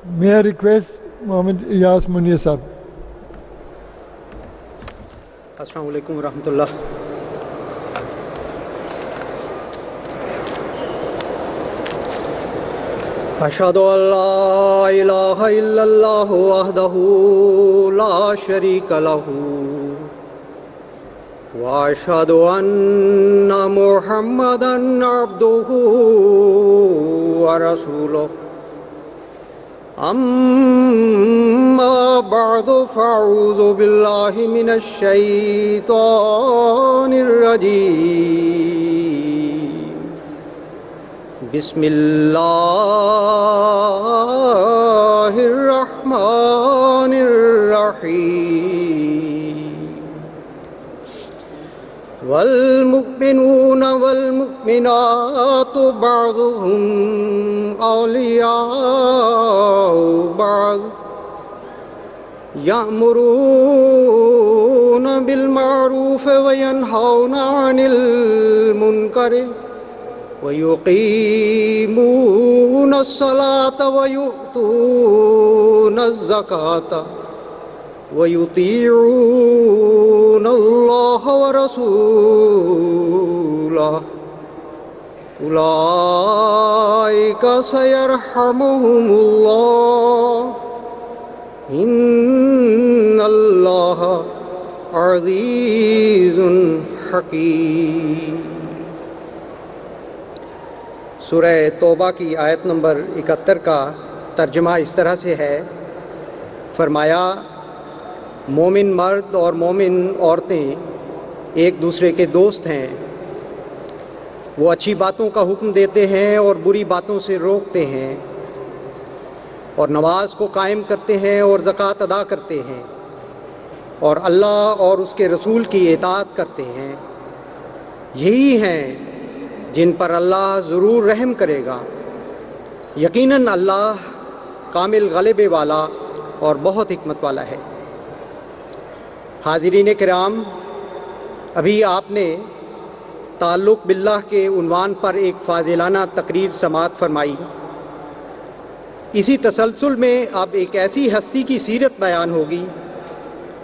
May I request Mohammed Ilyas Munir Sahab. السلام علیکم ورحمۃ اللہ. اشہد ان لا الہ الا اللہ وحدہ لا شریک لہ واشہد ان محمدا عبدہ ورسولہ. اما بعد فاعوذ باللہ من الشیطان الرجیم. بسم اللہ الرحمن الرحیم. والمؤمنون والمؤمنات بعضهم اولیاء بعض یأمرون بالمعروف وینہون عن المنکر وَيُقِيمُونَ الصَّلَاةَ وَيُؤْتُونَ الزَّكَاةَ وَيُطِيعُونَ اللَّهَ وَرَسُولَهُ أُولَئِكَ سَيَرْحَمُهُمُ اللَّهُ إِنَّ اللَّهَ عَزِيزٌ حَكِيمٌ. سورہ توبہ کی آیت نمبر 71 کا ترجمہ اس طرح سے ہے. فرمایا مومن مرد اور مومن عورتیں ایک دوسرے کے دوست ہیں. وہ اچھی باتوں کا حکم دیتے ہیں اور بری باتوں سے روکتے ہیں اور نماز کو قائم کرتے ہیں اور زکوٰۃ ادا کرتے ہیں اور اللہ اور اس کے رسول کی اطاعت کرتے ہیں. یہی ہیں جن پر اللہ ضرور رحم کرے گا. یقیناً اللہ کامل غلبے والا اور بہت حکمت والا ہے. حاضرین کرام، ابھی آپ نے تعلق باللہ کے عنوان پر ایک فاضلانہ تقریر سماعت فرمائی. اسی تسلسل میں اب ایک ایسی ہستی کی سیرت بیان ہوگی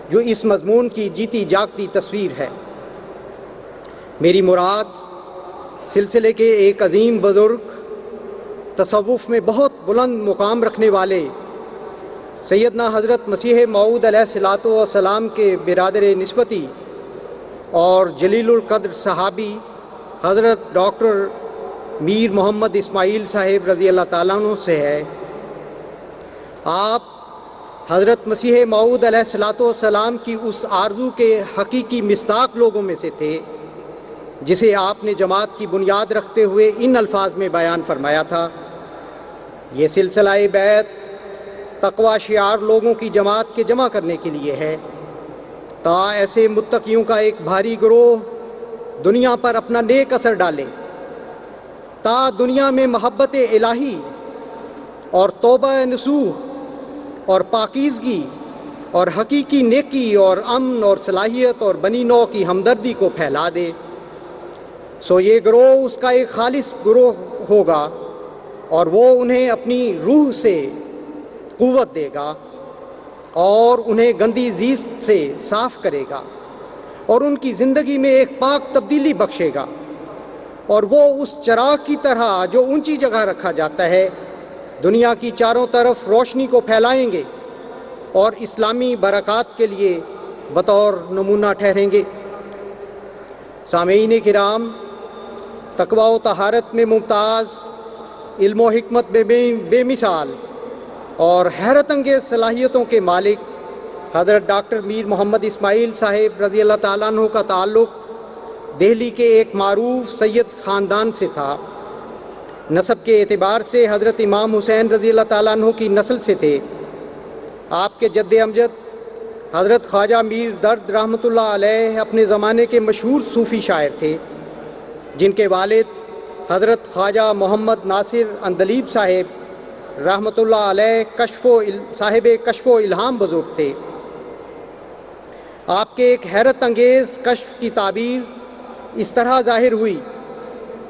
جو اس مضمون کی جیتی جاگتی تصویر ہے. میری مراد سلسلے کے ایک عظیم بزرگ، تصوف میں بہت بلند مقام رکھنے والے سیدنا حضرت مسیح موعود علیہ الصلاۃ والسلام کے برادر نسبتی اور جلیل القدر صحابی حضرت ڈاکٹر میر محمد اسماعیل صاحب رضی اللہ تعالیٰ عنہ سے ہے. آپ حضرت مسیح موعود علیہ الصلاۃ والسلام کی اس آرزو کے حقیقی مصداق لوگوں میں سے تھے جسے آپ نے جماعت کی بنیاد رکھتے ہوئے ان الفاظ میں بیان فرمایا تھا: یہ سلسلہ بیعت تقوی شعار لوگوں کی جماعت کے جمع کرنے کے لیے ہے تا ایسے متقیوں کا ایک بھاری گروہ دنیا پر اپنا نیک اثر ڈالے، تا دنیا میں محبت الہی اور توبہ نصوح اور پاکیزگی اور حقیقی نیکی اور امن اور صلاحیت اور بنی نوع کی ہمدردی کو پھیلا دے. سو یہ گروہ اس کا ایک خالص گروہ ہوگا اور وہ انہیں اپنی روح سے قوت دے گا اور انہیں گندی زیست سے صاف کرے گا اور ان کی زندگی میں ایک پاک تبدیلی بخشے گا، اور وہ اس چراغ کی طرح جو اونچی جگہ رکھا جاتا ہے دنیا کی چاروں طرف روشنی کو پھیلائیں گے اور اسلامی برکات کے لیے بطور نمونہ ٹھہریں گے. سامعین کرام، تقوی و طہارت میں ممتاز، علم و حکمت میں بے مثال اور حیرت انگیز صلاحیتوں کے مالک حضرت ڈاکٹر میر محمد اسماعیل صاحب رضی اللہ تعالیٰ عنہ کا تعلق دہلی کے ایک معروف سید خاندان سے تھا. نسب کے اعتبار سے حضرت امام حسین رضی اللہ تعالیٰ عنہ کی نسل سے تھے. آپ کے جد امجد حضرت خواجہ میر درد رحمۃ اللہ علیہ اپنے زمانے کے مشہور صوفی شاعر تھے، جن کے والد حضرت خواجہ محمد ناصر اندلیب صاحب رحمۃ اللہ علیہ صاحب کشف و الہام بزرگ تھے. آپ کے ایک حیرت انگیز کشف کی تعبیر اس طرح ظاہر ہوئی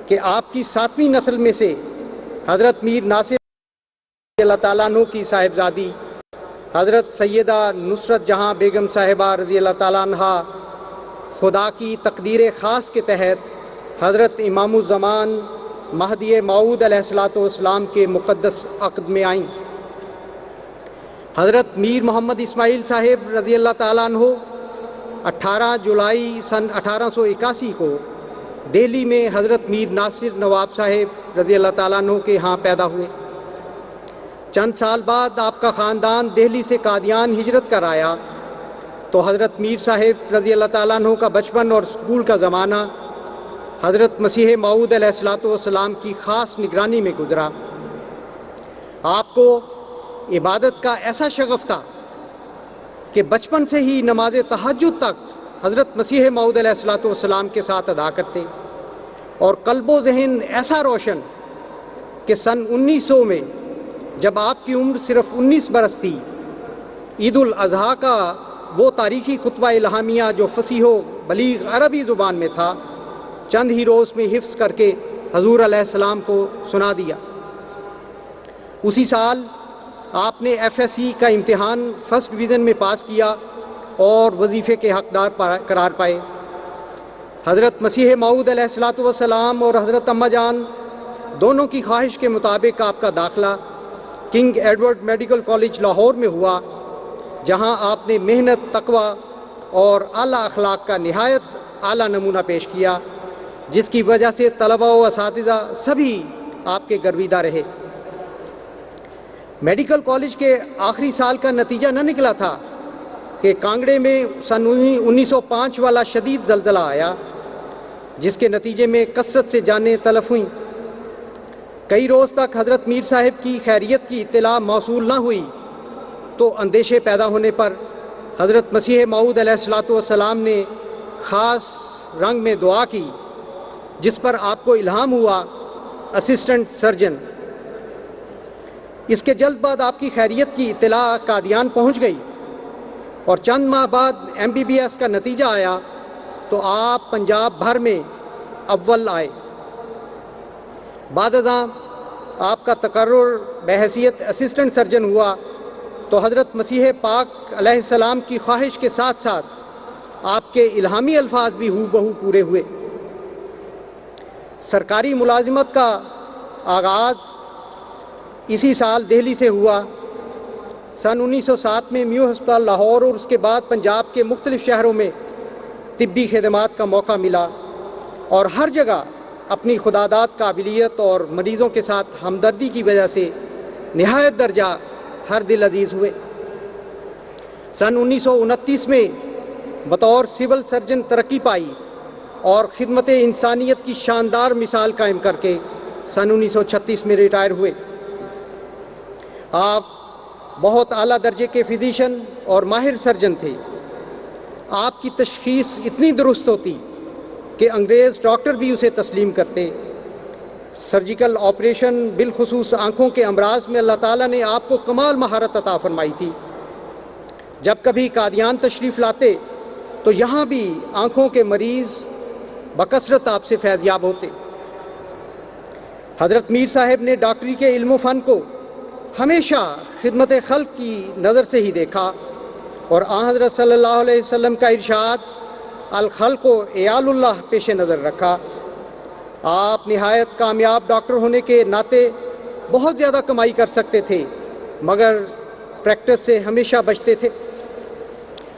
کہ آپ کی 7ویں نسل میں سے حضرت میر ناصر اللہ تعالیٰ عنہ کی صاحبزادی حضرت سیدہ نصرت جہاں بیگم صاحبہ رضی اللہ تعالیٰ عنہ خدا کی تقدیر خاص کے تحت حضرت امام الزمان مہدی موعود علیہ الصلوۃ والسلام کے مقدس عقد میں آئیں۔ حضرت میر محمد اسماعیل صاحب رضی اللہ تعالیٰ عنہ 18 جولائی سن 1881 کو دہلی میں حضرت میر ناصر نواب صاحب رضی اللہ تعالیٰ عنہ کے ہاں پیدا ہوئے۔ چند سال بعد آپ کا خاندان دہلی سے قادیان ہجرت کر آیا تو حضرت میر صاحب رضی اللہ تعالیٰ عنہ کا بچپن اور اسکول کا زمانہ حضرت مسیح موعود علیہ الصلوۃ والسلام کی خاص نگرانی میں گزرا۔ آپ کو عبادت کا ایسا شغف تھا کہ بچپن سے ہی نماز تہجد تک حضرت مسیح موعود علیہ الصلوۃ والسلام کے ساتھ ادا کرتے، اور قلب و ذہن ایسا روشن کہ سن 1900 میں جب آپ کی عمر صرف 19 برس تھی، عید الاضحیٰ کا وہ تاریخی خطبہ الہامیہ جو فصیح و بلیغ عربی زبان میں تھا، چند ہی روز میں حفظ کر کے حضور علیہ السلام کو سنا دیا۔ اسی سال آپ نے FSC کا امتحان فرسٹ ڈویژن میں پاس کیا اور وظیفے کے حقدار قرار پائے۔ حضرت مسیح موعود علیہ الصلوۃ والسلام اور حضرت اماں جان دونوں کی خواہش کے مطابق آپ کا داخلہ king Edward medical college Lahore میں ہوا، جہاں آپ نے محنت، تقوی اور اعلیٰ اخلاق کا نہایت اعلیٰ نمونہ پیش کیا، جس کی وجہ سے طلباء و اساتذہ سبھی آپ کے گرویدہ رہے۔ میڈیکل کالج کے آخری سال کا نتیجہ نہ نکلا تھا کہ کانگڑے میں سن 1905 والا شدید زلزلہ آیا، جس کے نتیجے میں کثرت سے جانیں تلف ہوئیں۔ کئی روز تک حضرت میر صاحب کی خیریت کی اطلاع موصول نہ ہوئی تو اندیشے پیدا ہونے پر حضرت مسیح موعود علیہ الصلوۃ والسلام نے خاص رنگ میں دعا کی، جس پر آپ کو الہام ہوا اسسٹنٹ سرجن۔ اس کے جلد بعد آپ کی خیریت کی اطلاع قادیان پہنچ گئی، اور چند ماہ بعد MBBS کا نتیجہ آیا تو آپ پنجاب بھر میں اول آئے۔ بعد ازاں آپ کا تقرر بحیثیت اسسٹنٹ سرجن ہوا تو حضرت مسیح پاک علیہ السلام کی خواہش کے ساتھ ساتھ آپ کے الہامی الفاظ بھی ہو بہو پورے ہوئے۔ سرکاری ملازمت کا آغاز اسی سال دہلی سے ہوا۔ سن 1907 میں میو ہسپتال لاہور اور اس کے بعد پنجاب کے مختلف شہروں میں طبی خدمات کا موقع ملا، اور ہر جگہ اپنی خداداد قابلیت اور مریضوں کے ساتھ ہمدردی کی وجہ سے نہایت درجہ ہر دل عزیز ہوئے۔ سن 1929 میں بطور سول سرجن ترقی پائی اور خدمت انسانیت کی شاندار مثال قائم کر کے سن 1936 میں ریٹائر ہوئے۔ آپ بہت اعلیٰ درجے کے فزیشین اور ماہر سرجن تھے۔ آپ کی تشخیص اتنی درست ہوتی کہ انگریز ڈاکٹر بھی اسے تسلیم کرتے۔ سرجیکل آپریشن بالخصوص آنکھوں کے امراض میں اللہ تعالیٰ نے آپ کو کمال مہارت عطا فرمائی تھی۔ جب کبھی قادیان تشریف لاتے تو یہاں بھی آنکھوں کے مریض بکثرت آپ سے فیض یاب ہوتے۔ حضرت میر صاحب نے ڈاکٹری کے علم و فن کو ہمیشہ خدمت خلق کی نظر سے ہی دیکھا، اور آن حضرت صلی اللہ علیہ وسلم کا ارشاد الخلق و عیال اللہ پیش نظر رکھا۔ آپ نہایت کامیاب ڈاکٹر ہونے کے ناطے بہت زیادہ کمائی کر سکتے تھے، مگر پریکٹس سے ہمیشہ بچتے تھے۔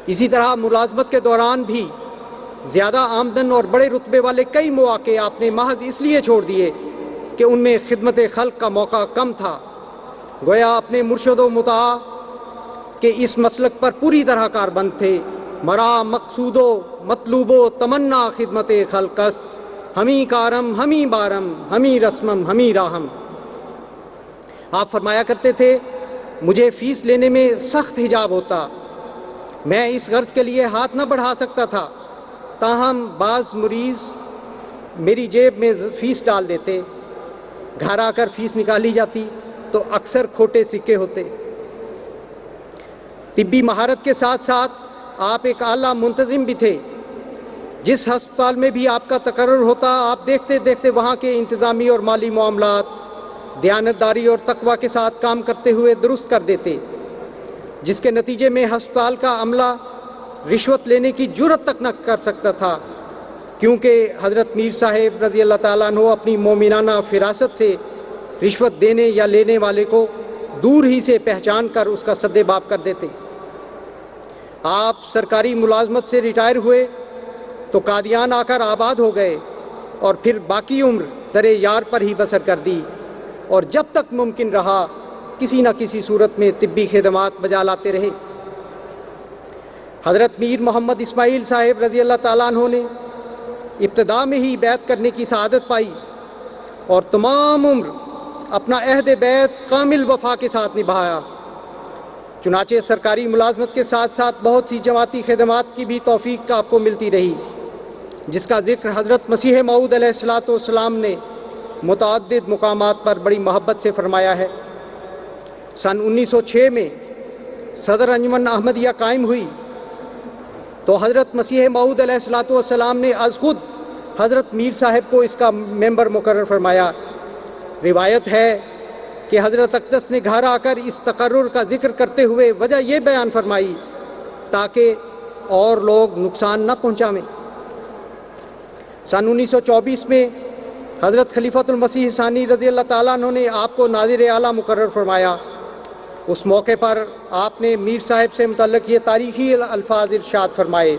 اسی طرح ملازمت کے دوران بھی زیادہ آمدن اور بڑے رتبے والے کئی مواقع آپ نے محض اس لیے چھوڑ دیے کہ ان میں خدمت خلق کا موقع کم تھا۔ گویا اپنے مرشد و مطاع کے اس مسلک پر پوری طرح کاربند تھے۔ مرا مقصود و مطلوب و تمنا خدمت خلق است، ہمیں کارم ہمیں بارم ہمیں رسمم ہمیں راہم۔ آپ فرمایا کرتے تھے، مجھے فیس لینے میں سخت حجاب ہوتا، میں اس غرض کے لیے ہاتھ نہ بڑھا سکتا تھا، تاہم بعض مریض میری جیب میں فیس ڈال دیتے، گھر آ کر فیس نکالی جاتی تو اکثر کھوٹے سکے ہوتے۔ طبی مہارت کے ساتھ ساتھ آپ ایک اعلیٰ منتظم بھی تھے۔ جس ہسپتال میں بھی آپ کا تقرر ہوتا، آپ دیکھتے دیکھتے وہاں کے انتظامی اور مالی معاملات، دیانتداری اور تقوی کے ساتھ کام کرتے ہوئے درست کر دیتے، جس کے نتیجے میں ہسپتال کا عملہ رشوت لینے کی جرأت تک نہ کر سکتا تھا، کیونکہ حضرت میر صاحب رضی اللہ تعالیٰ عنہ اپنی مومنانہ فراست سے رشوت دینے یا لینے والے کو دور ہی سے پہچان کر اس کا سد باب کر دیتے۔ آپ سرکاری ملازمت سے ریٹائر ہوئے تو قادیان آ کر آباد ہو گئے اور پھر باقی عمر در یار پر ہی بسر کر دی، اور جب تک ممکن رہا کسی نہ کسی صورت میں طبی خدمات بجا لاتے رہے۔ حضرت میر محمد اسماعیل صاحب رضی اللہ تعالیٰ عنہ نے ابتدا میں ہی بیعت کرنے کی سعادت پائی اور تمام عمر اپنا عہد بیعت کامل وفا کے ساتھ نبھایا۔ چنانچہ سرکاری ملازمت کے ساتھ ساتھ بہت سی جماعتی خدمات کی بھی توفیق آپ کو ملتی رہی، جس کا ذکر حضرت مسیح موعود علیہ الصلوۃ والسلام نے متعدد مقامات پر بڑی محبت سے فرمایا ہے۔ سن 1906 میں صدر انجمن احمدیہ قائم ہوئی تو حضرت مسیح موعود علیہ الصلوۃ والسلام نے از خود حضرت میر صاحب کو اس کا ممبر مقرر فرمایا۔ روایت ہے کہ حضرت اقدس نے گھر آ کر اس تقرر کا ذکر کرتے ہوئے وجہ یہ بیان فرمائی تاکہ اور لوگ نقصان نہ پہنچائیں۔ سن 1924 میں حضرت خلیفۃ المسیح ثانی رضی اللہ تعالیٰ عنہ نے آپ کو ناظر اعلیٰ مقرر فرمایا۔ اس موقع پر آپ نے میر صاحب سے متعلق یہ تاریخی الفاظ ارشاد فرمائے۔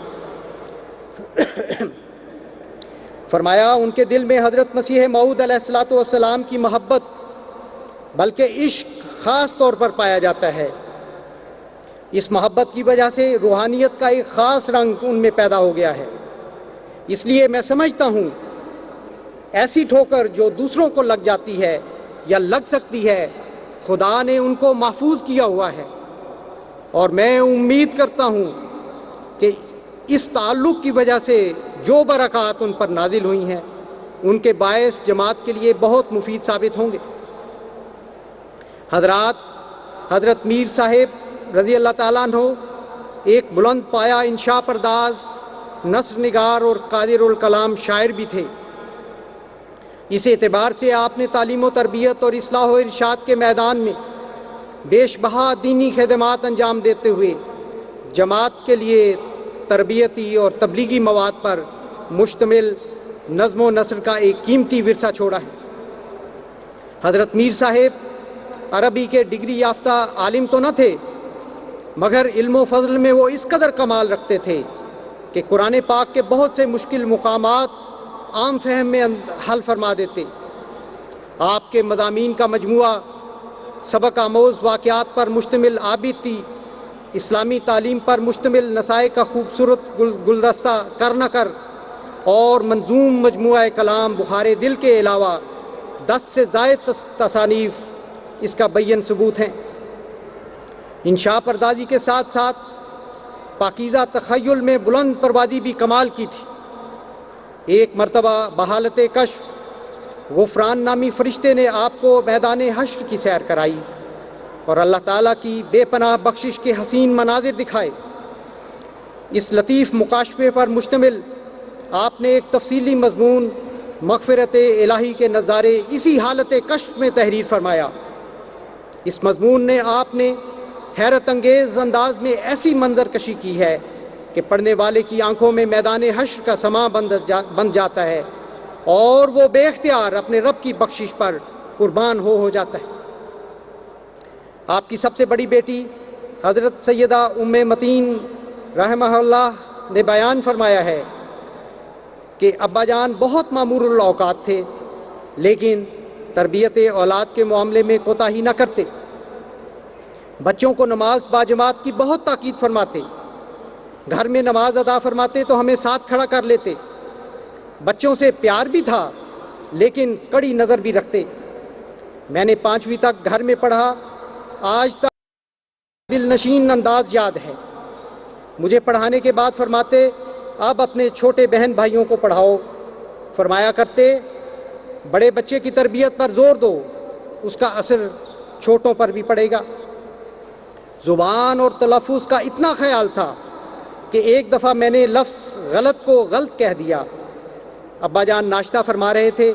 فرمایا ان کے دل میں حضرت مسیح موعود علیہ الصلوۃ والسلام کی محبت بلکہ عشق خاص طور پر پایا جاتا ہے۔ اس محبت کی وجہ سے روحانیت کا ایک خاص رنگ ان میں پیدا ہو گیا ہے۔ اس لیے میں سمجھتا ہوں ایسی ٹھوکر جو دوسروں کو لگ جاتی ہے یا لگ سکتی ہے، خدا نے ان کو محفوظ کیا ہوا ہے، اور میں امید کرتا ہوں کہ اس تعلق کی وجہ سے جو برکات ان پر نازل ہوئی ہیں ان کے باعث جماعت کے لیے بہت مفید ثابت ہوں گے۔ حضرت میر صاحب رضی اللہ تعالیٰ عنہ ایک بلند پایا انشاء پرداز، نثر نگار اور قادر الکلام شاعر بھی تھے۔ اس اعتبار سے آپ نے تعلیم و تربیت اور اصلاح و ارشاد کے میدان میں بیش بہا دینی خدمات انجام دیتے ہوئے جماعت کے لیے تربیتی اور تبلیغی مواد پر مشتمل نظم و نثر کا ایک قیمتی ورثہ چھوڑا ہے۔ حضرت میر صاحب عربی کے ڈگری یافتہ عالم تو نہ تھے، مگر علم و فضل میں وہ اس قدر کمال رکھتے تھے کہ قرآن پاک کے بہت سے مشکل مقامات عام فہم میں حل فرما دیتے۔ آپ کے مضامین کا مجموعہ سبق آموز واقعات پر مشتمل عابد تھی، اسلامی تعلیم پر مشتمل نصائح کا خوبصورت گلدستہ کر نہ کر اور منظوم مجموعہ کلام بخار دل کے علاوہ 10 سے زائد تصانیف اس کا بین ثبوت ہیں۔ انشاء پردازی کے ساتھ ساتھ پاکیزہ تخیل میں بلند پروازی بھی کمال کی تھی۔ ایک مرتبہ بحالت کشف غفران نامی فرشتے نے آپ کو میدان حشر کی سیر کرائی اور اللہ تعالیٰ کی بے پناہ بخشش کے حسین مناظر دکھائے۔ اس لطیف مکاشفے پر مشتمل آپ نے ایک تفصیلی مضمون مغفرت الہی کے نظارے اسی حالت کشف میں تحریر فرمایا۔ اس مضمون نے آپ نے حیرت انگیز انداز میں ایسی منظر کشی کی ہے کہ پڑھنے والے کی آنکھوں میں میدان حشر کا سماں بن جاتا ہے اور وہ بے اختیار اپنے رب کی بخشش پر قربان ہو جاتا ہے۔ آپ کی سب سے بڑی بیٹی حضرت سیدہ ام متین رحمہ اللہ نے بیان فرمایا ہے کہ ابا جان بہت مامور الاوقات تھے، لیکن تربیت اولاد کے معاملے میں کوتاہی نہ کرتے۔ بچوں کو نماز باجماعت کی بہت تاکید فرماتے، گھر میں نماز ادا فرماتے تو ہمیں ساتھ کھڑا کر لیتے۔ بچوں سے پیار بھی تھا لیکن کڑی نظر بھی رکھتے۔ میں نے 5ویں تک گھر میں پڑھا، آج تک دل نشین انداز یاد ہے۔ مجھے پڑھانے کے بعد فرماتے اب اپنے چھوٹے بہن بھائیوں کو پڑھاؤ۔ فرمایا کرتے بڑے بچے کی تربیت پر زور دو، اس کا اثر چھوٹوں پر بھی پڑے گا۔ زبان اور تلفظ کا اتنا خیال تھا کہ ایک دفعہ میں نے لفظ غلط کو غلط کہہ دیا۔ ابا جان ناشتہ فرما رہے تھے،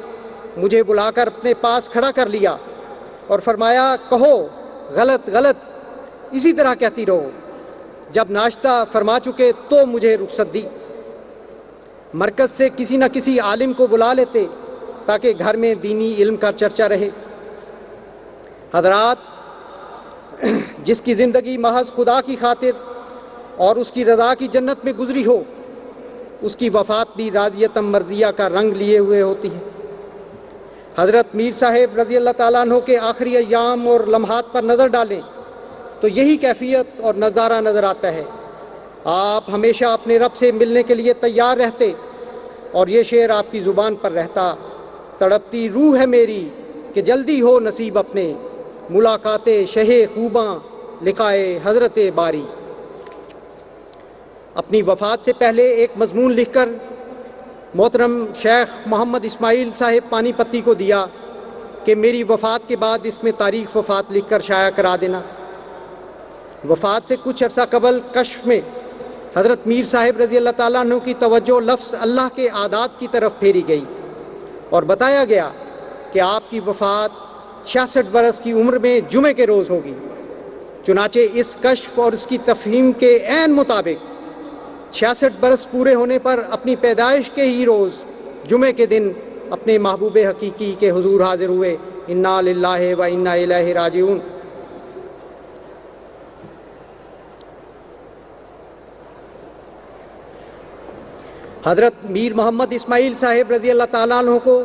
مجھے بلا کر اپنے پاس کھڑا کر لیا اور فرمایا کہو غلط غلط اسی طرح کہتی رہو. جب ناشتہ فرما چکے تو مجھے رخصت دی. مرکز سے کسی نہ کسی عالم کو بلا لیتے تاکہ گھر میں دینی علم کا چرچا رہے. حضرات، جس کی زندگی محض خدا کی خاطر اور اس کی رضا کی جنت میں گزری ہو، اس کی وفات بھی راضیتم مرضیہ کا رنگ لیے ہوئے ہوتی ہے. حضرت میر صاحب رضی اللہ تعالیٰ عنہ کے آخری ایام اور لمحات پر نظر ڈالیں تو یہی کیفیت اور نظارہ نظر آتا ہے. آپ ہمیشہ اپنے رب سے ملنے کے لیے تیار رہتے اور یہ شعر آپ کی زبان پر رہتا: تڑپتی روح ہے میری کہ جلدی ہو نصیب اپنے، ملاقات شہ خوباں لقائے حضرت باری. اپنی وفات سے پہلے ایک مضمون لکھ کر محترم شیخ محمد اسماعیل صاحب پانی پتی کو دیا کہ میری وفات کے بعد اس میں تاریخ وفات لکھ کر شائع کرا دینا. وفات سے کچھ عرصہ قبل کشف میں حضرت میر صاحب رضی اللہ تعالیٰ عنہ کی توجہ لفظ اللہ کے عادات کی طرف پھیری گئی اور بتایا گیا کہ آپ کی وفات 66 برس کی عمر میں جمعے کے روز ہوگی. چنانچہ اس کشف اور اس کی تفہیم کے عین مطابق 66 برس پورے ہونے پر اپنی پیدائش کے ہی روز جمعے کے دن اپنے محبوب حقیقی کے حضور حاضر ہوئے. انا للہ و انا الیہ راجعون. حضرت میر محمد اسماعیل صاحب رضی اللہ تعالیٰ عنہ کو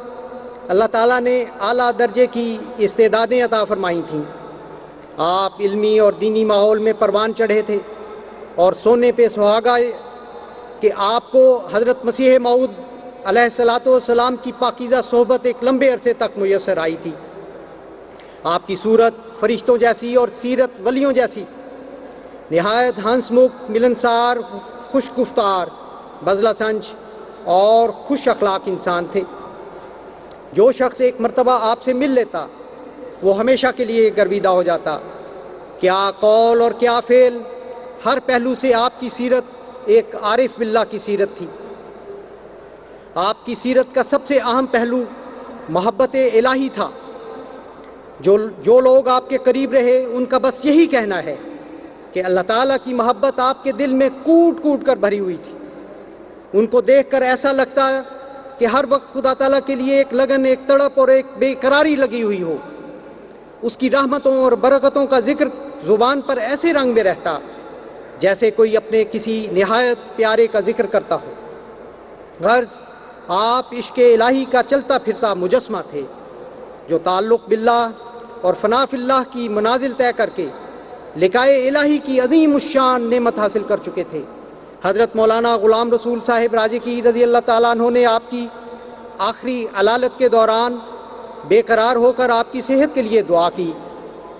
اللہ تعالیٰ نے اعلیٰ درجے کی استعدادیں عطا فرمائی تھیں. آپ علمی اور دینی ماحول میں پروان چڑھے تھے اور سونے پہ سہاگا کہ آپ کو حضرت مسیح موعود علیہ الصلاۃ والسلام کی پاکیزہ صحبت ایک لمبے عرصے تک میسر آئی تھی. آپ کی صورت فرشتوں جیسی اور سیرت ولیوں جیسی، نہایت ہنس مکھ، ملنسار، خوش گفتار، بزلہ سنج اور خوش اخلاق انسان تھے. جو شخص ایک مرتبہ آپ سے مل لیتا وہ ہمیشہ کے لیے گرویدہ ہو جاتا. کیا قول اور کیا فعل، ہر پہلو سے آپ کی سیرت ایک عارف باللہ کی سیرت تھی. آپ کی سیرت کا سب سے اہم پہلو محبت الہی تھا. جو لوگ آپ کے قریب رہے ان کا بس یہی کہنا ہے کہ اللہ تعالیٰ کی محبت آپ کے دل میں کوٹ کوٹ کر بھری ہوئی تھی. ان کو دیکھ کر ایسا لگتا کہ ہر وقت خدا تعالیٰ کے لیے ایک لگن، ایک تڑپ اور ایک بے قراری لگی ہوئی ہو. اس کی رحمتوں اور برکتوں کا ذکر زبان پر ایسے رنگ میں رہتا جیسے کوئی اپنے کسی نہایت پیارے کا ذکر کرتا ہو. غرض آپ عشق الہی کا چلتا پھرتا مجسمہ تھے جو تعلق باللہ اور فنا فی اللہ کی منازل طے کر کے لقائے الہی کی عظیم الشان نعمت حاصل کر چکے تھے. حضرت مولانا غلام رسول صاحب راجکی رضی اللہ تعالیٰ عنہ نے آپ کی آخری علالت کے دوران بے قرار ہو کر آپ کی صحت کے لیے دعا کی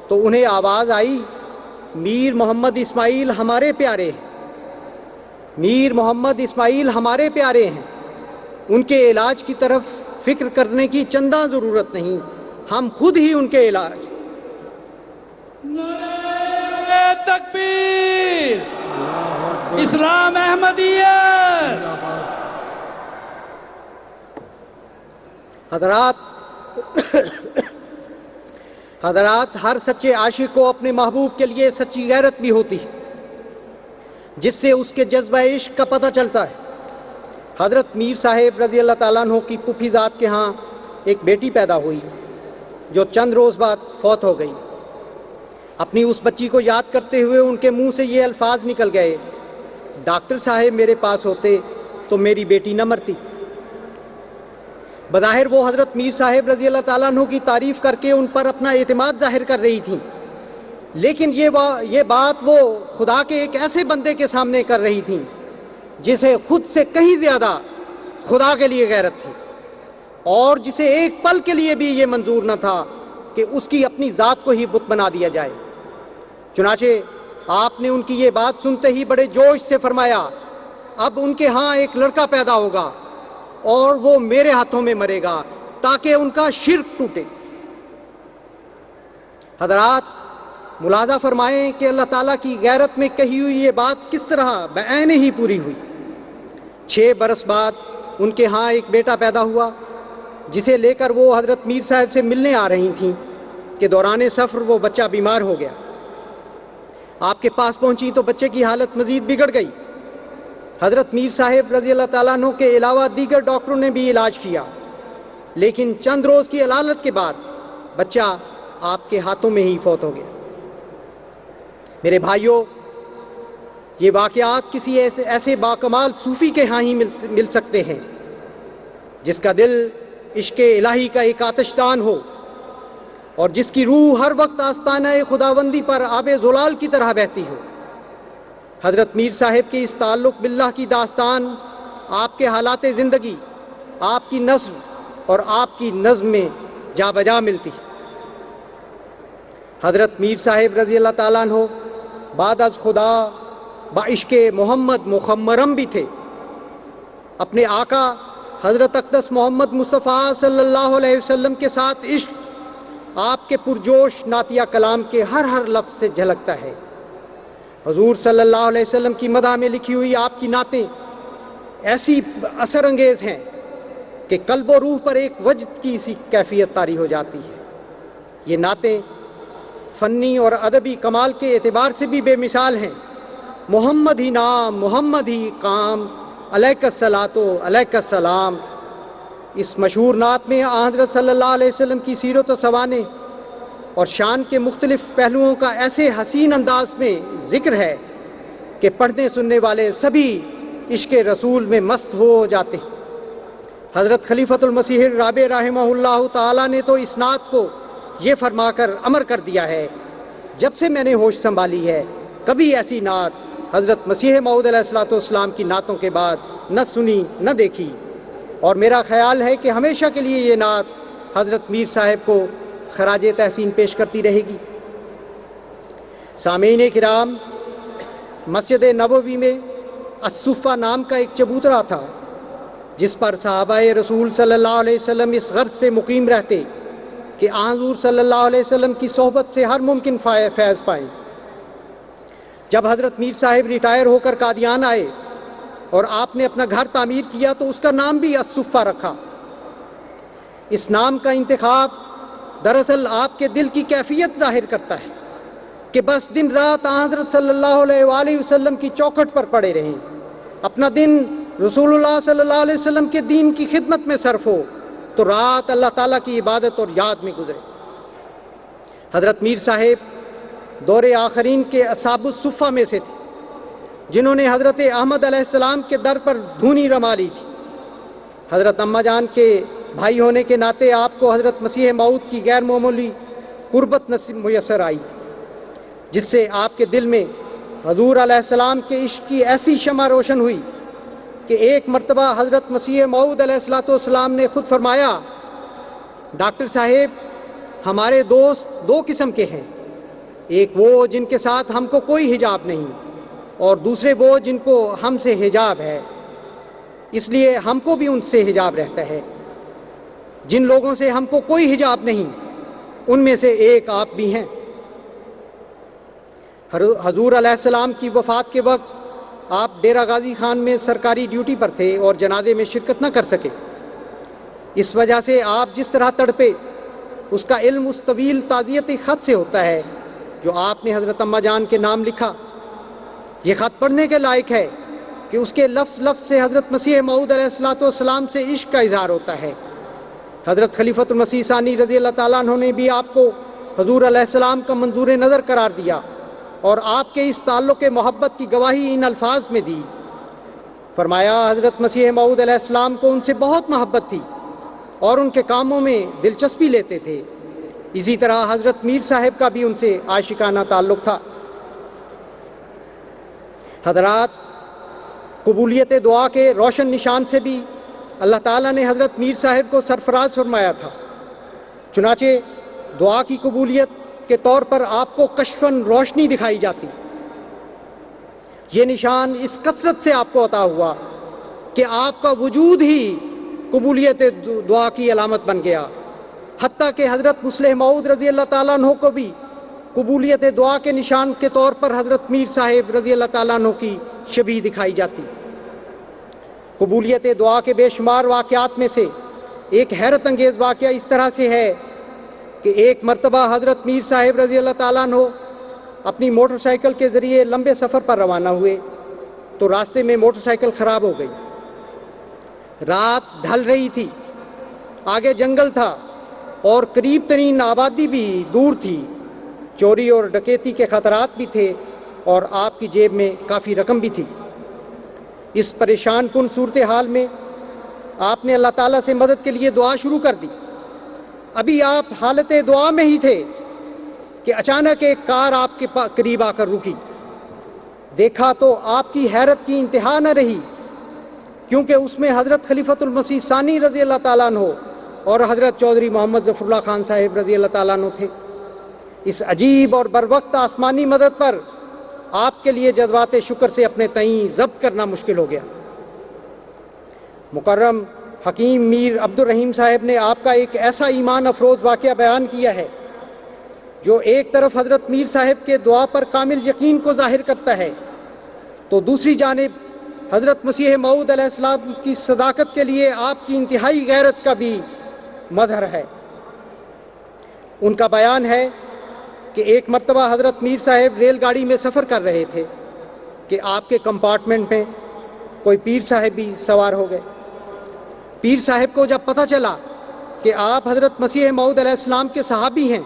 تو انہیں آواز آئی: میر محمد اسماعیل ہمارے پیارے ہیں، میر محمد اسماعیل ہمارے پیارے ہیں، ان کے علاج کی طرف فکر کرنے کی چنداں ضرورت نہیں، ہم خود ہی ان کے علاج. نعرہ تکبیر، اسلام احمدیت. حضرات ہر سچے عاشق کو اپنے محبوب کے لیے سچی غیرت بھی ہوتی ہے جس سے اس کے جذبہ عشق کا پتہ چلتا ہے. حضرت میر صاحب رضی اللہ تعالیٰ عنہ کی پھوپھی ذات کے ہاں ایک بیٹی پیدا ہوئی جو چند روز بعد فوت ہو گئی. اپنی اس بچی کو یاد کرتے ہوئے ان کے منہ سے یہ الفاظ نکل گئے: ڈاکٹر صاحب میرے پاس ہوتے تو میری بیٹی نہ مرتی. بظاہر وہ حضرت میر صاحب رضی اللہ تعالیٰ عنہ کی تعریف کر کے ان پر اپنا اعتماد ظاہر کر رہی تھیں، لیکن یہ بات وہ خدا کے ایک ایسے بندے کے سامنے کر رہی تھیں جسے خود سے کہیں زیادہ خدا کے لیے غیرت تھی اور جسے ایک پل کے لیے بھی یہ منظور نہ تھا کہ اس کی اپنی ذات کو ہی بت بنا دیا جائے. چنانچہ آپ نے ان کی یہ بات سنتے ہی بڑے جوش سے فرمایا: اب ان کے ہاں ایک لڑکا پیدا ہوگا اور وہ میرے ہاتھوں میں مرے گا تاکہ ان کا شرک ٹوٹے. حضرات ملاحظہ فرمائیں کہ اللہ تعالیٰ کی غیرت میں کہی ہوئی یہ بات کس طرح بعین ہی پوری ہوئی. 6 برس بعد ان کے ہاں ایک بیٹا پیدا ہوا جسے لے کر وہ حضرت میر صاحب سے ملنے آ رہی تھیں. کہ دوران سفر وہ بچہ بیمار ہو گیا. آپ کے پاس پہنچی تو بچے کی حالت مزید بگڑ گئی. حضرت میر صاحب رضی اللہ تعالیٰ عنہ کے علاوہ دیگر ڈاکٹروں نے بھی علاج کیا، لیکن چند روز کی علالت کے بعد بچہ آپ کے ہاتھوں میں ہی فوت ہو گیا. میرے بھائیوں، یہ واقعات کسی ایسے باکمال صوفی کے ہاں ہی مل سکتے ہیں جس کا دل عشق الہی کا ایک آتش دان ہو اور جس کی روح ہر وقت آستانہ خداوندی پر آب زلال کی طرح بہتی ہو. حضرت میر صاحب کے اس تعلق باللہ کی داستان آپ کے حالات زندگی، آپ کی نثر اور آپ کی نظم میں جا بجا ملتی ہے. حضرت میر صاحب رضی اللہ تعالیٰ عنہ بعد از خدا بعشق محمد مخمرم بھی تھے. اپنے آقا حضرت اقدس محمد مصطفیٰ صلی اللہ علیہ وسلم کے ساتھ عشق آپ کے پرجوش نعتیہ کلام کے ہر لفظ سے جھلکتا ہے. حضور صلی اللہ علیہ وسلم کی مدح میں لکھی ہوئی آپ کی نعتیں ایسی اثر انگیز ہیں کہ قلب و روح پر ایک وجد کی سی کیفیت طاری ہو جاتی ہے. یہ نعتیں فنی اور ادبی کمال کے اعتبار سے بھی بے مثال ہیں. محمد ہی نام، محمد ہی کام، علیک الصلاۃ علیک السلام. اس مشہور نعت میں حضرت صلی اللہ علیہ وسلم کی سیرت و سوانح اور شان کے مختلف پہلوؤں کا ایسے حسین انداز میں ذکر ہے کہ پڑھنے سننے والے سبھی عشق رسول میں مست ہو جاتے ہیں. حضرت خلیفۃ المسیح الرابع رحمہ اللہ تعالیٰ نے تو اس نعت کو یہ فرما کر امر کر دیا ہے، جب سے میں نے ہوش سنبھالی ہے کبھی ایسی نعت حضرت مسیح موعود علیہ الصلوۃ والسلام کی نعتوں کے بعد نہ سنی نہ دیکھی، اور میرا خیال ہے کہ ہمیشہ کے لیے یہ نعت حضرت میر صاحب کو خراج تحسین پیش کرتی رہے گی. سامعین کرام، مسجد نبوی میں الصفہ نام کا ایک چبوترا تھا جس پر صحابہ رسول صلی اللہ علیہ وسلم اس غرض سے مقیم رہتے کہ حضور صلی اللہ علیہ وسلم کی صحبت سے ہر ممکن فیض پائیں. جب حضرت میر صاحب ریٹائر ہو کر قادیان آئے اور آپ نے اپنا گھر تعمیر کیا تو اس کا نام بھی الصفہ رکھا. اس نام کا انتخاب دراصل آپ کے دل کی کیفیت ظاہر کرتا ہے کہ بس دن رات حضرت صلی اللہ علیہ وآلہ وسلم کی چوکھٹ پر پڑے رہیں، اپنا دن رسول اللہ صلی اللہ علیہ وسلم کے دین کی خدمت میں صرف ہو تو رات اللہ تعالیٰ کی عبادت اور یاد میں گزرے. حضرت میر صاحب دور آخرین کے اصحاب الصفہ میں سے تھے جنہوں نے حضرت احمد علیہ السلام کے در پر دھونی رما لی تھی. حضرت اماں جان کے بھائی ہونے کے ناطے آپ کو حضرت مسیح موعود کی غیر معمولی قربت میسر آئی تھی، جس سے آپ کے دل میں حضور علیہ السلام کے عشق کی ایسی شمع روشن ہوئی کہ ایک مرتبہ حضرت مسیح موعود علیہ الصلوۃ والسلام نے خود فرمایا، ڈاکٹر صاحب ہمارے دوست دو قسم کے ہیں، ایک وہ جن کے ساتھ ہم کو کوئی حجاب نہیں اور دوسرے وہ جن کو ہم سے حجاب ہے، اس لیے ہم کو بھی ان سے حجاب رہتا ہے. جن لوگوں سے ہم کو کوئی حجاب نہیں ان میں سے ایک آپ بھی ہیں. حضور علیہ السلام کی وفات کے وقت آپ ڈیرہ غازی خان میں سرکاری ڈیوٹی پر تھے اور جنازے میں شرکت نہ کر سکے. اس وجہ سے آپ جس طرح تڑپے اس کا علم اس طویل تعزیتی خط سے ہوتا ہے جو آپ نے حضرت اماں جان کے نام لکھا. یہ خط پڑھنے کے لائق ہے کہ اس کے لفظ لفظ سے حضرت مسیح موعود علیہ الصلوۃ والسلام سے عشق کا اظہار ہوتا ہے. حضرت خلیفۃ المسیح ثانی رضی اللہ تعالیٰ عنہ نے بھی آپ کو حضور علیہ السلام کا منظور نظر قرار دیا اور آپ کے اس تعلق محبت کی گواہی ان الفاظ میں دی. فرمایا حضرت مسیح موعود علیہ السلام کو ان سے بہت محبت تھی اور ان کے کاموں میں دلچسپی لیتے تھے. اسی طرح حضرت میر صاحب کا بھی ان سے عاشقانہ تعلق تھا. حضرات، قبولیت دعا کے روشن نشان سے بھی اللہ تعالیٰ نے حضرت میر صاحب کو سرفراز فرمایا تھا. چنانچہ دعا کی قبولیت کے طور پر آپ کو کشفاً روشنی دکھائی جاتی. یہ نشان اس کثرت سے آپ کو عطا ہوا کہ آپ کا وجود ہی قبولیت دعا کی علامت بن گیا، حتیٰ کہ حضرت مصلح موعود رضی اللہ تعالیٰ عنہ کو بھی قبولیت دعا کے نشان کے طور پر حضرت میر صاحب رضی اللہ تعالیٰ عنہ کی شبیہ دکھائی جاتی. قبولیت دعا کے بے شمار واقعات میں سے ایک حیرت انگیز واقعہ اس طرح سے ہے کہ ایک مرتبہ حضرت میر صاحب رضی اللہ تعالیٰ عنہ اپنی موٹر سائیکل کے ذریعے لمبے سفر پر روانہ ہوئے تو راستے میں موٹر سائیکل خراب ہو گئی. رات ڈھل رہی تھی، آگے جنگل تھا اور قریب ترین آبادی بھی دور تھی. چوری اور ڈکیتی کے خطرات بھی تھے اور آپ کی جیب میں کافی رقم بھی تھی. اس پریشان کن صورتحال میں آپ نے اللہ تعالیٰ سے مدد کے لیے دعا شروع کر دی. ابھی آپ حالت دعا میں ہی تھے کہ اچانک ایک کار آپ کے قریب آ کر رکی. دیکھا تو آپ کی حیرت کی انتہا نہ رہی، کیونکہ اس میں حضرت خلیفۃ المسیح ثانی رضی اللہ تعالیٰ عنہ اور حضرت چودھری محمد ظفر اللہ خان صاحب رضی اللہ تعالیٰ عنہ تھے. اس عجیب اور بروقت آسمانی مدد پر آپ کے لیے جذبات شکر سے اپنے تئیں ضبط کرنا مشکل ہو گیا. مکرم حکیم میر عبد الرحیم صاحب نے آپ کا ایک ایسا ایمان افروز واقعہ بیان کیا ہے جو ایک طرف حضرت میر صاحب کے دعا پر کامل یقین کو ظاہر کرتا ہے تو دوسری جانب حضرت مسیح موعود علیہ السلام کی صداقت کے لیے آپ کی انتہائی غیرت کا بھی مظہر ہے. ان کا بیان ہے کہ ایک مرتبہ حضرت میر صاحب ریل گاڑی میں سفر کر رہے تھے کہ آپ کے کمپارٹمنٹ میں کوئی پیر صاحب بھی سوار ہو گئے. پیر صاحب کو جب پتہ چلا کہ آپ حضرت مسیح موعود علیہ السلام کے صحابی ہیں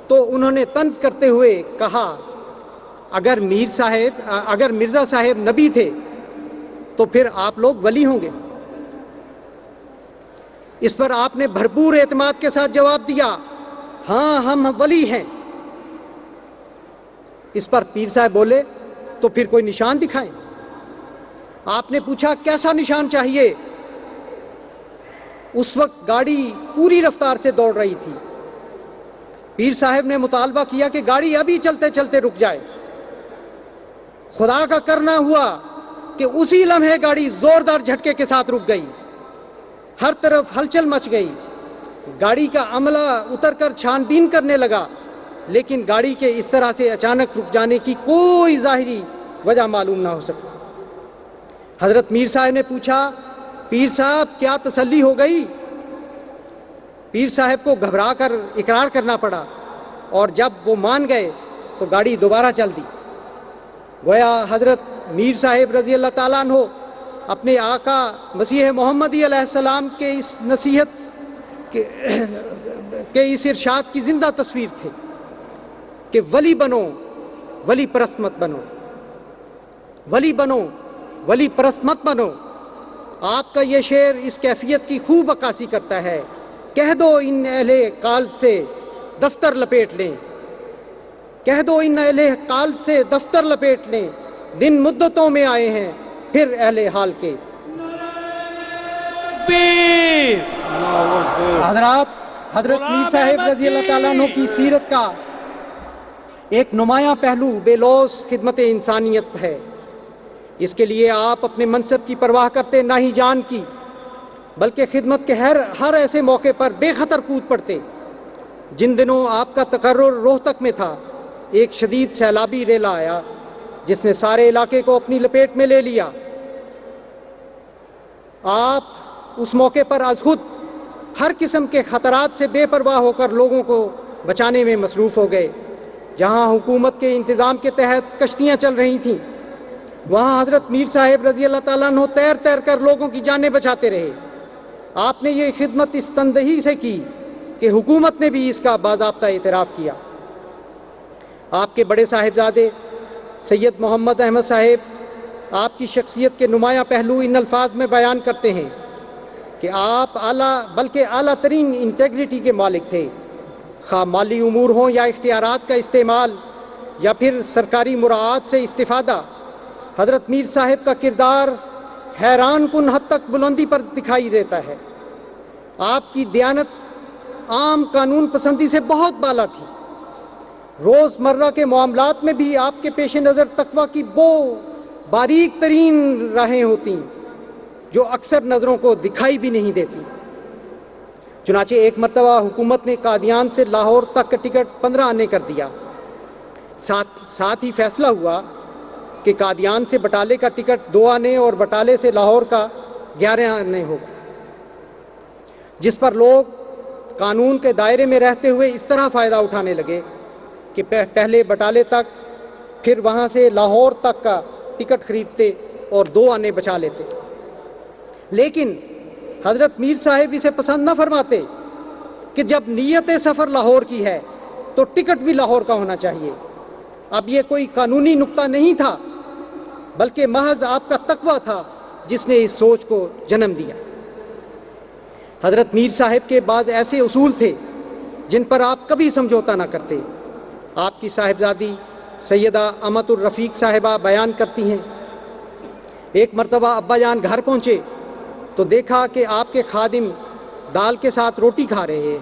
تو انہوں نے طنز کرتے ہوئے کہا، اگر مرزا صاحب نبی تھے تو پھر آپ لوگ ولی ہوں گے. اس پر آپ نے بھرپور اعتماد کے ساتھ جواب دیا، ہاں ہم ولی ہیں. اس پر پیر صاحب بولے، تو پھر کوئی نشان دکھائیں. آپ نے پوچھا کیسا نشان چاہیے؟ اس وقت گاڑی پوری رفتار سے دوڑ رہی تھی. پیر صاحب نے مطالبہ کیا کہ گاڑی ابھی چلتے چلتے رک جائے. خدا کا کرنا ہوا کہ اسی لمحے گاڑی زوردار جھٹکے کے ساتھ رک گئی. ہر طرف ہلچل مچ گئی. گاڑی کا عملہ اتر کر چھان بین کرنے لگا، لیکن گاڑی کے اس طرح سے اچانک رک جانے کی کوئی ظاہری وجہ معلوم نہ ہو سکی. حضرت میر صاحب نے پوچھا، پیر صاحب کیا تسلی ہو گئی؟ پیر صاحب کو گھبرا کر اقرار کرنا پڑا اور جب وہ مان گئے تو گاڑی دوبارہ چل دی. گویا حضرت میر صاحب رضی اللہ تعالیٰ عنہ اپنے آقا مسیح محمدی علیہ السلام کے اس نصیحت کے اس ارشاد کی زندہ تصویر تھے کہ ولی بنو، ولی پرست مت بنو. ولی بنو، ولی پرست مت بنو. آپ کا یہ شعر اس کیفیت کی خوب عکاسی کرتا ہے. کہہ دو ان اہل کال سے دفتر لپیٹ لیں، کہہ دو ان اہل کال سے دفتر لپیٹ لیں، دن مدتوں میں آئے ہیں پھر اہل حال کے. حضرت میر صاحب رضی اللہ تعالیٰ عنہ کی سیرت کا ایک نمایاں پہلو بے لوث خدمت انسانیت ہے. اس کے لیے آپ اپنے منصب کی پرواہ کرتے نہ ہی جان کی، بلکہ خدمت کے ہر ایسے موقع پر بے خطر کود پڑتے. جن دنوں آپ کا تقرر روہتک میں تھا، ایک شدید سیلابی ریلا آیا جس نے سارے علاقے کو اپنی لپیٹ میں لے لیا. آپ اس موقع پر از خود ہر قسم کے خطرات سے بے پرواہ ہو کر لوگوں کو بچانے میں مصروف ہو گئے. جہاں حکومت کے انتظام کے تحت کشتیاں چل رہی تھیں، وہاں حضرت میر صاحب رضی اللہ تعالیٰ عنہ تیر تیر کر لوگوں کی جانیں بچاتے رہے. آپ نے یہ خدمت اس تندہی سے کی کہ حکومت نے بھی اس کا باضابطہ اعتراف کیا. آپ کے بڑے صاحبزادے سید محمد احمد صاحب آپ کی شخصیت کے نمایاں پہلو ان الفاظ میں بیان کرتے ہیں کہ آپ اعلیٰ ترین انٹیگریٹی کے مالک تھے. خواہ مالی امور ہوں یا اختیارات کا استعمال یا پھر سرکاری مراعات سے استفادہ، حضرت میر صاحب کا کردار حیران کن حد تک بلندی پر دکھائی دیتا ہے. آپ کی دیانت عام قانون پسندی سے بہت بالا تھی. روز مرہ کے معاملات میں بھی آپ کے پیش نظر تقویٰ کی وہ باریک ترین راہیں ہوتی جو اکثر نظروں کو دکھائی بھی نہیں دیتی. چنانچہ ایک مرتبہ حکومت نے قادیان سے لاہور تک کا ٹکٹ 15 آنے کر دیا. ساتھ ہی فیصلہ ہوا کہ قادیان سے بٹالے کا ٹکٹ 2 آنے اور بٹالے سے لاہور کا 11 آنے ہوگا، جس پر لوگ قانون کے دائرے میں رہتے ہوئے اس طرح فائدہ اٹھانے لگے کہ پہلے بٹالے تک پھر وہاں سے لاہور تک کا ٹکٹ خریدتے اور 2 آنے بچا لیتے. لیکن حضرت میر صاحب اسے پسند نہ فرماتے کہ جب نیت سفر لاہور کی ہے تو ٹکٹ بھی لاہور کا ہونا چاہیے. اب یہ کوئی قانونی نقطہ نہیں تھا بلکہ محض آپ کا تقویٰ تھا جس نے اس سوچ کو جنم دیا. حضرت میر صاحب کے بعض ایسے اصول تھے جن پر آپ کبھی سمجھوتا نہ کرتے. آپ کی صاحبزادی سیدہ امت الرفیق صاحبہ بیان کرتی ہیں، ایک مرتبہ ابا جان گھر پہنچے تو دیکھا کہ آپ کے خادم دال کے ساتھ روٹی کھا رہے ہیں.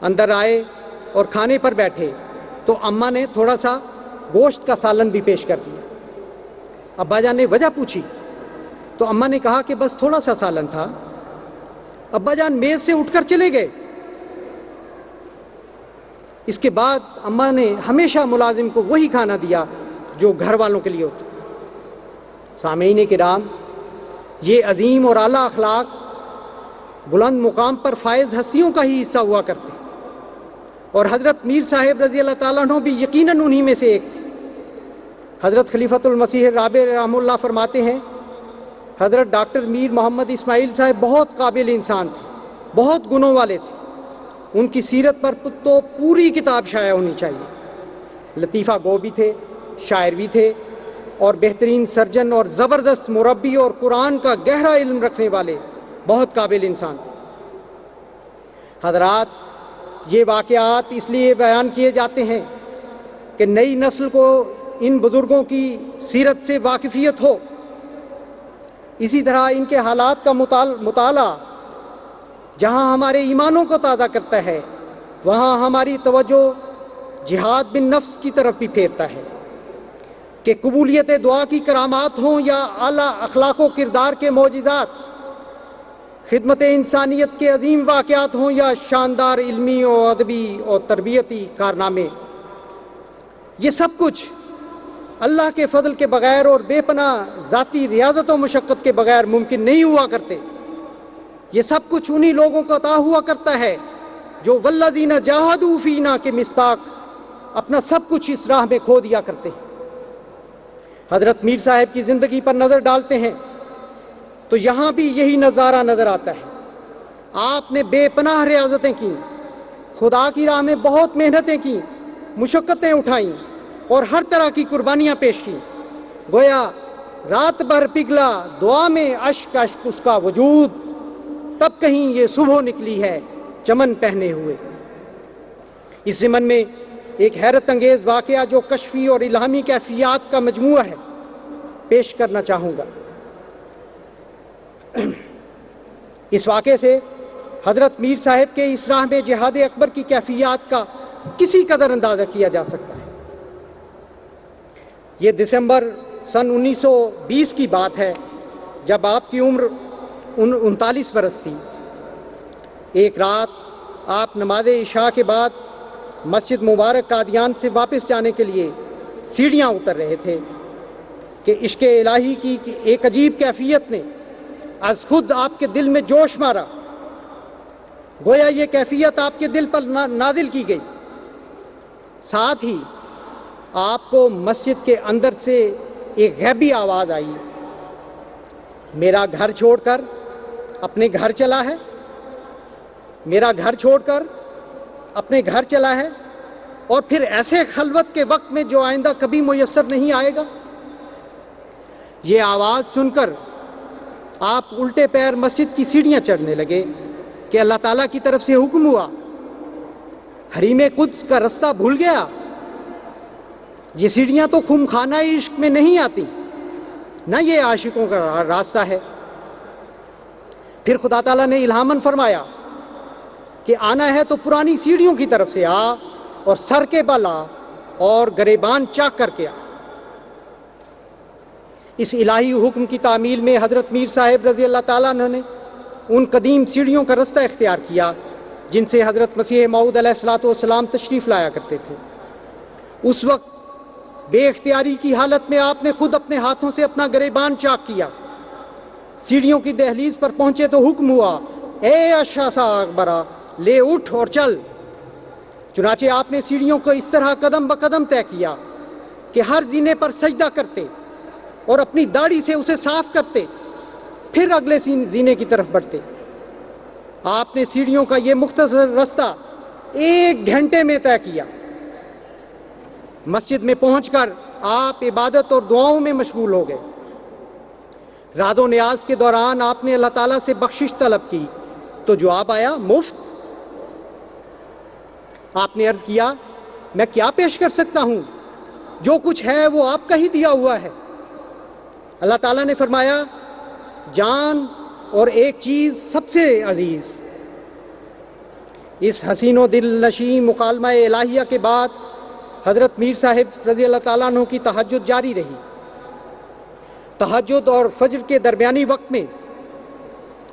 اندر آئے اور کھانے پر بیٹھے تو اماں نے تھوڑا سا گوشت کا سالن بھی پیش کر دیا. ابا جان نے وجہ پوچھی تو اماں نے کہا کہ بس تھوڑا سا سالن تھا. ابا جان میز سے اٹھ کر چلے گئے. اس کے بعد اماں نے ہمیشہ ملازم کو وہی کھانا دیا جو گھر والوں کے لیے ہوتا. سامعین کرام، یہ عظیم اور اعلیٰ اخلاق بلند مقام پر فائز ہستیوں کا ہی حصہ ہوا کرتے، اور حضرت میر صاحب رضی اللہ تعالیٰ عنہ بھی یقیناً انہی میں سے ایک تھے. حضرت خلیفۃ المسیح رابع رحمہ اللہ فرماتے ہیں، حضرت ڈاکٹر میر محمد اسماعیل صاحب بہت قابل انسان تھے، بہت گنوں والے تھے. ان کی سیرت پر تو پوری کتاب شائع ہونی چاہیے. لطیفہ گو بھی تھے، شاعر بھی تھے، اور بہترین سرجن اور زبردست مربی اور قرآن کا گہرا علم رکھنے والے بہت قابل انسان تھے. حضرات، یہ واقعات اس لیے بیان کیے جاتے ہیں کہ نئی نسل کو ان بزرگوں کی سیرت سے واقفیت ہو. اسی طرح ان کے حالات کا مطالعہ جہاں ہمارے ایمانوں کو تازہ کرتا ہے، وہاں ہماری توجہ جہاد بن نفس کی طرف بھی پھیرتا ہے کہ قبولیت دعا کی کرامات ہوں یا اعلیٰ اخلاق و کردار کے معجزات، خدمت انسانیت کے عظیم واقعات ہوں یا شاندار علمی و ادبی اور تربیتی کارنامے، یہ سب کچھ اللہ کے فضل کے بغیر اور بے پناہ ذاتی ریاضت و مشقت کے بغیر ممکن نہیں ہوا کرتے. یہ سب کچھ انہی لوگوں کو عطا ہوا کرتا ہے جو والذین جاہدوا فینا کے مصداق اپنا سب کچھ اس راہ میں کھو دیا کرتے ہیں. حضرت میر صاحب کی زندگی پر نظر ڈالتے ہیں تو یہاں بھی یہی نظارہ نظر آتا ہے. آپ نے بے پناہ ریاضتیں کیں، خدا کی راہ میں بہت محنتیں کیں، مشقتیں اٹھائیں اور ہر طرح کی قربانیاں پیش کیں. گویا رات بھر پگھلا دعا میں اشک اشک اس کا وجود، تب کہیں یہ صبح نکلی ہے چمن پہنے ہوئے. اس ضمن میں ایک حیرت انگیز واقعہ جو کشفی اور الہامی کیفیات کا مجموعہ ہے پیش کرنا چاہوں گا. اس واقعے سے حضرت میر صاحب کے اس راہ میں جہاد اکبر کی کیفیات کا کسی قدر اندازہ کیا جا سکتا ہے. یہ دسمبر سن 1920 کی بات ہے جب آپ کی عمر 39 برس تھی. ایک رات آپ نماز عشاء کے بعد مسجد مبارک قادیان سے واپس جانے کے لیے سیڑھیاں اتر رہے تھے کہ عشق الہی کی ایک عجیب کیفیت نے از خود آپ کے دل میں جوش مارا. گویا یہ کیفیت آپ کے دل پر نازل کی گئی. ساتھ ہی آپ کو مسجد کے اندر سے ایک غیبی آواز آئی، میرا گھر چھوڑ کر اپنے گھر چلا ہے، میرا گھر چھوڑ کر اپنے گھر چلا ہے، اور پھر ایسے خلوت کے وقت میں جو آئندہ کبھی میسر نہیں آئے گا. یہ آواز سن کر آپ الٹے پیر مسجد کی سیڑھیاں چڑھنے لگے کہ اللہ تعالیٰ کی طرف سے حکم ہوا، حریم قدس کا رستہ بھول گیا. یہ سیڑھیاں تو خم خانہ عشق میں نہیں آتی، نہ یہ عاشقوں کا راستہ ہے. پھر خدا تعالیٰ نے الہاماً فرمایا کہ آنا ہے تو پرانی سیڑھیوں کی طرف سے آ اور سر کے بل آ اور گریبان چاک کر کے آ. اس الہی حکم کی تعمیل میں حضرت میر صاحب رضی اللہ تعالیٰ عنہ نے ان قدیم سیڑھیوں کا رستہ اختیار کیا جن سے حضرت مسیح موعود علیہ الصلوۃ والسلام تشریف لایا کرتے تھے. اس وقت بے اختیاری کی حالت میں آپ نے خود اپنے ہاتھوں سے اپنا گریبان چاک کیا. سیڑھیوں کی دہلیز پر پہنچے تو حکم ہوا، اے اشعث اکبرا لے اٹھ اور چل۔ چنانچہ آپ نے سیڑھیوں کو اس طرح قدم بقدم طے کیا کہ ہر زینے پر سجدہ کرتے اور اپنی داڑھی سے اسے صاف کرتے، پھر اگلے زینے کی طرف بڑھتے۔ آپ نے سیڑھیوں کا یہ مختصر راستہ 1 گھنٹے میں طے کیا۔ مسجد میں پہنچ کر آپ عبادت اور دعاؤں میں مشغول ہو گئے۔ راز و نیاز کے دوران آپ نے اللہ تعالیٰ سے بخشش طلب کی تو جواب آیا مفت۔ آپ نے عرض کیا میں کیا پیش کر سکتا ہوں، جو کچھ ہے وہ آپ کا ہی دیا ہوا ہے۔ اللہ تعالیٰ نے فرمایا جان اور ایک چیز سب سے عزیز۔ اس حسین و دل نشین مکالمہ الہیہ کے بعد حضرت میر صاحب رضی اللہ تعالیٰ عنہ کی تہجد جاری رہی۔ تہجد اور فجر کے درمیانی وقت میں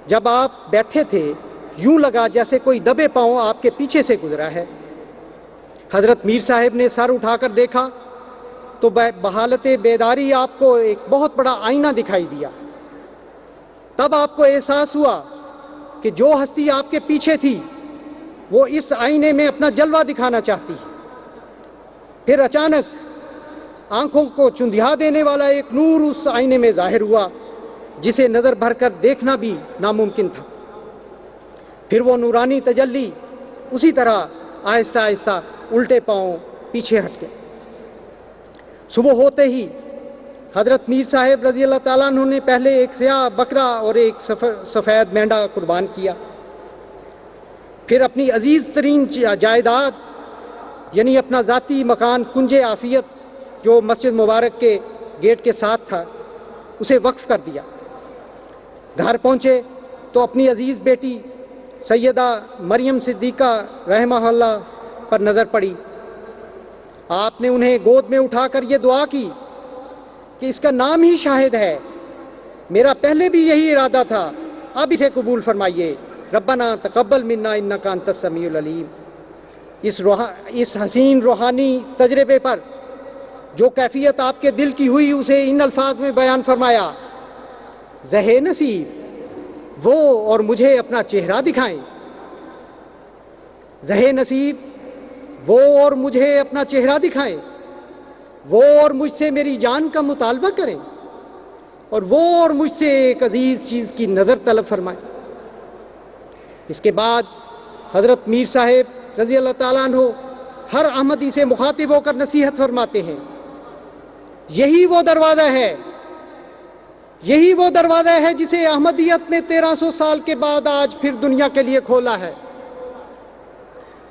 جب آپ بیٹھے تھے، یوں لگا جیسے کوئی دبے پاؤں آپ کے پیچھے سے گزرا ہے۔ حضرت میر صاحب نے سر اٹھا کر دیکھا تو بحالت بیداری آپ کو ایک بہت بڑا آئینہ دکھائی دیا۔ تب آپ کو احساس ہوا کہ جو ہستی آپ کے پیچھے تھی وہ اس آئینے میں اپنا جلوہ دکھانا چاہتی۔ پھر اچانک آنکھوں کو چندھیا دینے والا ایک نور اس آئینے میں ظاہر ہوا جسے نظر بھر کر دیکھنا بھی ناممکن تھا۔ پھر وہ نورانی تجلی اسی طرح آہستہ آہستہ الٹے پاؤں پیچھے ہٹ گئے۔ صبح ہوتے ہی حضرت میر صاحب رضی اللہ تعالیٰ عنہ نے پہلے ایک سیاہ بکرا اور ایک سفید مینڈا قربان کیا، پھر اپنی عزیز ترین جائیداد یعنی اپنا ذاتی مکان کنج عافیت جو مسجد مبارک کے گیٹ کے ساتھ تھا اسے وقف کر دیا۔ گھر پہنچے تو اپنی عزیز بیٹی سیدہ مریم صدیقہ رحمہ اللہ پر نظر پڑی۔ آپ نے انہیں گود میں اٹھا کر یہ دعا کی کہ اس کا نام ہی شاہد ہے، میرا پہلے بھی یہی ارادہ تھا، اب اسے قبول فرمائیے، ربنا تقبل منا انک انت السمیع العلیم۔ اس حسین روحانی تجربے پر جو کیفیت آپ کے دل کی ہوئی اسے ان الفاظ میں بیان فرمایا، زہے نصیب وہ اور مجھے اپنا چہرہ دکھائیں، زہے نصیب وہ اور مجھے اپنا چہرہ دکھائیں، وہ اور مجھ سے میری جان کا مطالبہ کریں، اور وہ اور مجھ سے ایک عزیز چیز کی نظر طلب فرمائیں۔ اس کے بعد حضرت میر صاحب رضی اللہ تعالیٰ عنہ ہر احمدی سے مخاطب ہو کر نصیحت فرماتے ہیں، یہی وہ دروازہ ہے، یہی وہ دروازہ ہے جسے احمدیت نے 1300 سال کے بعد آج پھر دنیا کے لیے کھولا ہے،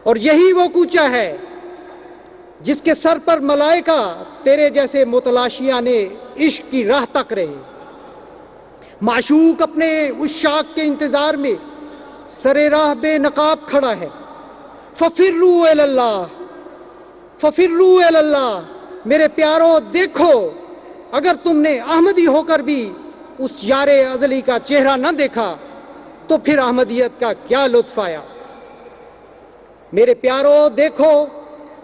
اور یہی وہ کوچہ ہے جس کے سر پر ملائکہ تیرے جیسے متلاشیاں نے عشق کی راہ تک رہے۔ معشوق اپنے عشاق کے انتظار میں سرے راہ بے نقاب کھڑا ہے۔ ففروا الی اللہ، ففروا الی اللہ، میرے پیارو دیکھو، اگر تم نے احمدی ہو کر بھی اس یار ازلی کا چہرہ نہ دیکھا تو پھر احمدیت کا کیا لطف آیا۔ میرے پیارو دیکھو،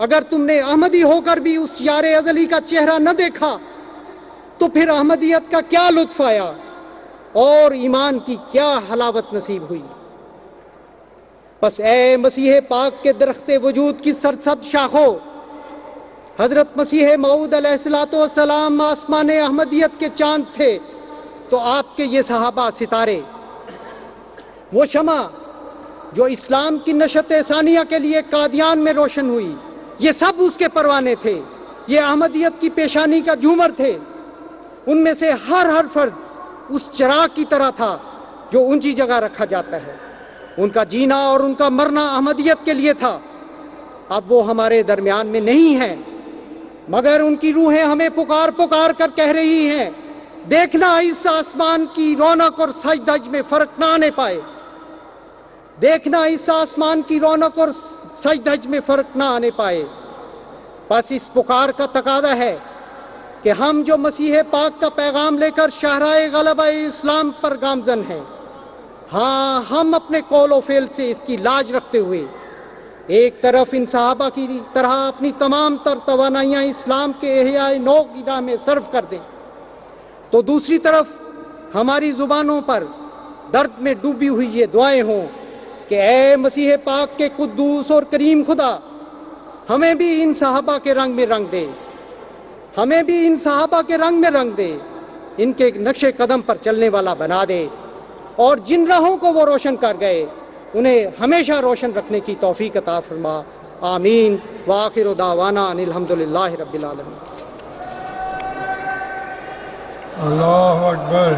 اگر تم نے احمدی ہو کر بھی اس یار ازلی کا چہرہ نہ دیکھا تو پھر احمدیت کا کیا لطف آیا اور ایمان کی کیا حلاوت نصیب ہوئی۔ بس اے مسیح پاک کے درخت وجود کی سرسبز شاخوں، حضرت مسیح موعود علیہ الصلوۃ والسلام آسمان احمدیت کے چاند تھے تو آپ کے یہ صحابہ ستارے، وہ شمع جو اسلام کی نشت ثانیہ کے لیے قادیان میں روشن ہوئی، یہ سب اس کے پروانے تھے، یہ احمدیت کی پیشانی کا جھومر تھے۔ ان میں سے ہر فرد اس چراغ کی طرح تھا جو اونچی جگہ رکھا جاتا ہے۔ ان کا جینا اور ان کا مرنا احمدیت کے لیے تھا۔ اب وہ ہمارے درمیان میں نہیں ہیں، مگر ان کی روحیں ہمیں پکار پکار کر کہہ رہی ہیں، دیکھنا اس آسمان کی رونق اور سج دھج میں فرق نہ آنے پائے، دیکھنا اس آسمان کی رونق اور سج دھج میں فرق نہ آنے پائے۔ بس اس پکار کا تقاضا ہے کہ ہم جو مسیح پاک کا پیغام لے کر شاہراہ غلبہ اسلام پر گامزن ہیں، ہاں ہم اپنے قول و فعل سے اس کی لاج رکھتے ہوئے ایک طرف ان صحابہ کی طرح اپنی تمام تر توانائیاں اسلام کے احیاء نو کی راہ میں صرف کر دیں، تو دوسری طرف ہماری زبانوں پر درد میں ڈوبی ہوئی یہ دعائیں ہوں، کہ اے مسیح پاک کے قدوس اور کریم خدا، ہمیں بھی ان صحابہ کے رنگ میں رنگ دے، ہمیں بھی ان صحابہ کے رنگ میں رنگ دے، ان کے نقش قدم پر چلنے والا بنا دے، اور جن راہوں کو وہ روشن کر گئے انہیں ہمیشہ روشن رکھنے کی توفیق عطا فرما۔ آمین۔ وآخر دعوانا ان الحمدللہ رب العالمین۔ اللہ اکبر۔